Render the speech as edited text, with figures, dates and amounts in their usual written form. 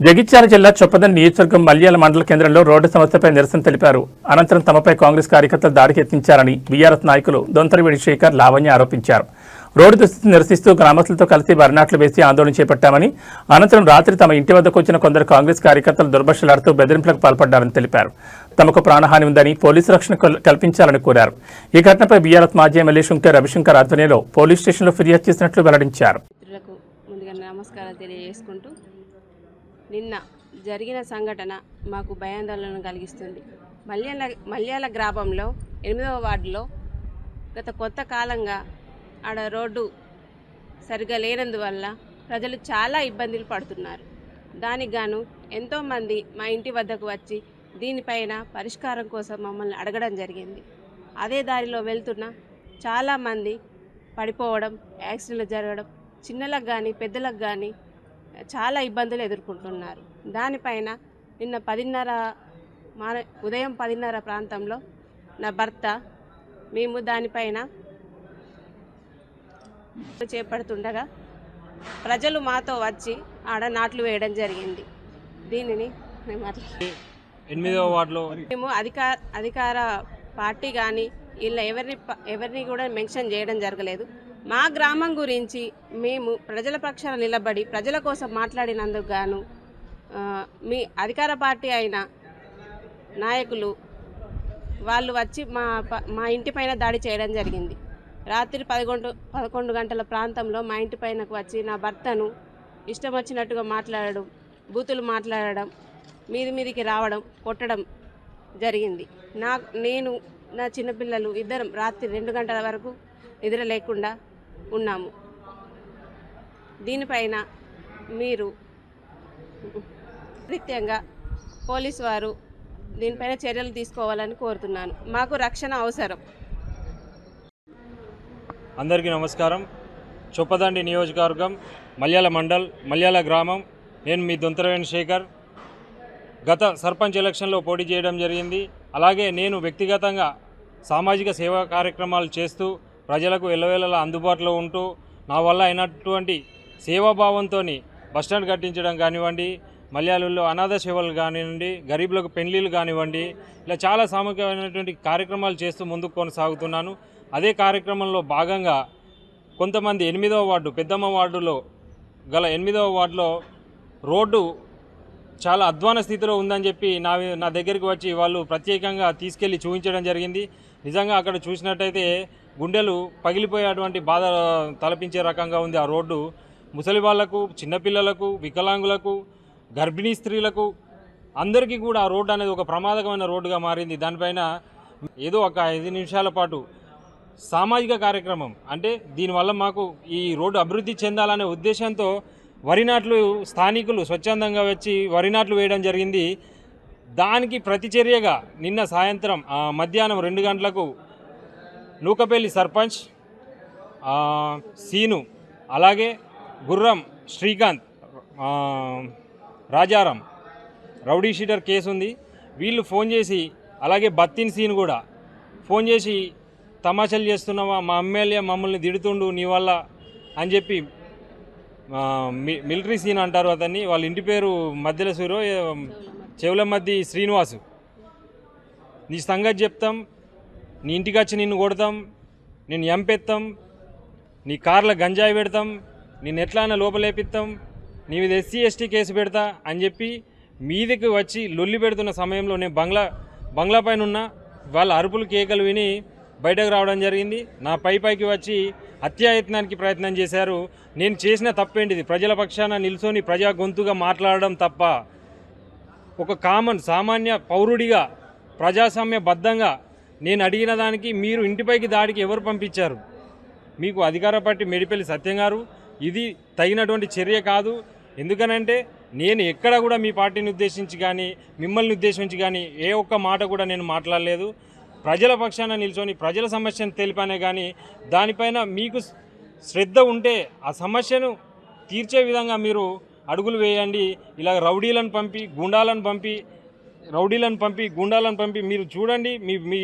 జగిత్యాల జిల్లా చొప్పదండి నియోజకవర్గం మల్యాల మండల కేంద్రంలో రోడ్డు సమస్యపై నిరసన తెలిపారు. అనంతరం తమపై కాంగ్రెస్ కార్యకర్తలు దాడికి యత్నించారని బీఆర్ఎస్ నాయకులు దొంతరవేడి శేఖర్, లావణ్య ఆరోపించారు. రోడ్డు దుస్థితిని నిరసిస్తూ గ్రామస్తులతో కలిసి బర్నాట్లు వేసి ఆందోళన చేపట్టామని, అనంతరం రాత్రి తమ ఇంటి వద్దకు వచ్చిన కొందరు కాంగ్రెస్ కార్యకర్తలు దుర్భాషలాడుతూ బెదిరింపులకు పాల్పడ్డారని తెలిపారు. తమకు ప్రాణహాని ఉందని, పోలీసు రక్షణ కల్పించాలని కోరారు. ఈ ఘటనపై బీఆర్ఎస్ మాజీ ఎమ్మెల్యే శుంకే రవిశంకర్ ఆధ్వర్యంలో పోలీస్ స్టేషన్లో ఫిర్యాదు చేసినట్లు వెల్లడించారు. నమస్కారాలు తెలియజేసుకుంటూ, నిన్న జరిగిన సంఘటన మాకు భయాందోళన కలిగిస్తుంది. మల్యాల గ్రామంలో 8వ వార్డులో గత కొంత కాలంగా ఆడ రోడ్డు సరిగా లేనందువల్ల ప్రజలు చాలా ఇబ్బందులు పడుతున్నారు. దానికి గాను ఎంతోమంది మా ఇంటి వద్దకు వచ్చి దీనిపైన పరిష్కారం కోసం మమ్మల్ని అడగడం జరిగింది. అదే దారిలో వెళ్తున్న చాలామంది పడిపోవడం, యాక్సిడెంట్లు జరగడం, చిన్నలకు కానీ పెద్దలకు కానీ చాలా ఇబ్బందులు ఎదుర్కొంటున్నారు. దానిపైన నిన్న ఉదయం 10:30 ప్రాంతంలో నా భర్త మేము దానిపైన చేపడుతుండగా ప్రజలు మాతో వచ్చి ఆడ నాట్లు వేయడం జరిగింది. దీనిని మేము 8వ వార్డులో మేము అధికార పార్టీ కానీ ఇలా ఎవరిని కూడా మెన్షన్ చేయడం జరగలేదు. మా గ్రామం గురించి మేము ప్రజల పక్షాన నిలబడి ప్రజల కోసం మాట్లాడినందుకు గాను మీ అధికార పార్టీ అయిన నాయకులు వాళ్ళు వచ్చి మా ఇంటిపైన దాడి చేయడం జరిగింది. రాత్రి 11 గంటల ప్రాంతంలో మా ఇంటి పైనకు వచ్చి నా భర్తను ఇష్టం వచ్చినట్టుగా మాట్లాడడం, బూతులు మాట్లాడడం, మీదికి రావడం, కొట్టడం జరిగింది. నేను నా చిన్నపిల్లలు ఇద్దరం రాత్రి 2 గంటల వరకు నిద్ర లేకుండా ఉన్నాము. దీనిపైన మీరు రీత్యంగా పోలీసు వారు దీనిపైన చర్యలు తీసుకోవాలని కోరుతున్నాను. మాకు రక్షణ అవసరం. అందరికీ నమస్కారం. చొప్పదండి నియోజకవర్గం మల్యాల మండల్ మల్యాల గ్రామం. నేను మీ దొంతరవేణి శేఖర్. గత సర్పంచ్ ఎలక్షన్లో పోటీ చేయడం జరిగింది. అలాగే నేను వ్యక్తిగతంగా సామాజిక సేవా కార్యక్రమాలు చేస్తూ ప్రజలకు ఎల్లవేళలా అందుబాటులో ఉంటూ నా వల్ల అయినటువంటి సేవాభావంతో బస్టాండ్ కట్టించడం కానివ్వండి, మల్యాలలో అనాథ సేవలు కానివ్వండి, గరీబులకు పెళ్లిళ్ళు కానివ్వండి, ఇలా చాలా సామూహికమైనటువంటి కార్యక్రమాలు చేస్తూ ముందుకు కొనసాగుతున్నాను. అదే కార్యక్రమంలో భాగంగా కొంతమంది 8వ వార్డు పెద్దమ్మ వార్డులో గల 8వ వార్డులో రోడ్డు చాలా అధ్వాన స్థితిలో ఉందని చెప్పి నా దగ్గరికి వచ్చి వాళ్ళు ప్రత్యేకంగా తీసుకెళ్ళి చూపించడం జరిగింది. నిజంగా అక్కడ చూసినట్టయితే గుండెలు పగిలిపోయేటువంటి బాధ తలపించే రకంగా ఉంది ఆ రోడ్డు. ముసలి వాళ్లకు, చిన్నపిల్లలకు, వికలాంగులకు, గర్భిణీ స్త్రీలకు అందరికీ కూడా ఆ రోడ్డు అనేది ఒక ప్రమాదకమైన రోడ్డుగా మారింది. దానిపైన ఏదో ఒక 5 నిమిషాల పాటు సామాజిక కార్యక్రమం, అంటే దీనివల్ల మాకు ఈ రోడ్డు అభివృద్ధి చెందాలనే ఉద్దేశంతో వరి నాట్లు స్థానికులు స్వచ్ఛందంగా వచ్చి వరి నాట్లు వేయడం జరిగింది. దానికి ప్రతిచర్యగా నిన్న సాయంత్రం మధ్యాహ్నం 2 గంటలకు నూకపల్లి సర్పంచ్ సీను, అలాగే గుర్రం Srikanth, Rajaram rowdy sheeter case ఉంది. వీళ్ళు ఫోన్ చేసి, అలాగే బత్తిన్ సీన్ కూడా ఫోన్ చేసి తమాషాలు చేస్తున్నావా, మా ఎమ్మెల్యే మమ్మల్ని తిడుతుండు నీ వల్ల అని చెప్పి, మిలిటరీ సీన్ అంటారు అతన్ని, వాళ్ళ ఇంటి పేరు మధ్యల సూరో చెవులమద్ది శ్రీనివాసు, నీ సంగతి చెప్తాం, నీ ఇంటికి వచ్చి నిన్ను కొడతాం, నేను ఎంపెత్తాం, నీ కార్ల గంజాయి పెడతాం, నేను ఎట్లా లోపలేపిస్తాం, నీ మీద SC ST కేసు పెడతా అని చెప్పి మీదకి వచ్చి లొల్లి పెడుతున్న సమయంలో నేను బంగ్లా పైన ఉన్న వాళ్ళ అరుపులు కేకలు విని బయటకు రావడం జరిగింది. నా పైకి వచ్చి హత్యాయత్నానికి ప్రయత్నం చేశారు. నేను చేసిన తప్పేంటిది? ప్రజల పక్షాన నిల్చొని ప్రజా గొంతుగా మాట్లాడడం తప్ప, ఒక సామాన్య పౌరుడిగా ప్రజాస్వామ్యబద్ధంగా నేను అడిగిన దానికి మీరు ఇంటిపైకి దాడికి ఎవరు పంపించారు? మీకు అధికార పార్టీ మేడిపల్లి సత్యం గారు, ఇది తగినటువంటి చర్య కాదు. ఎందుకనంటే నేను ఎక్కడ కూడా మీ పార్టీని ఉద్దేశించి కానీ మిమ్మల్ని ఉద్దేశించి కానీ ఏ ఒక్క మాట కూడా నేను మాట్లాడలేదు. ప్రజల పక్షాన నిల్చొని ప్రజల సమస్యను తెలిపానే కానీ దానిపైన మీకు శ్రద్ధ ఉంటే ఆ సమస్యను తీర్చే విధంగా మీరు అడుగులు వేయండి. ఇలా రౌడీలను పంపి గుండాలను పంపి మీరు చూడండి, మీ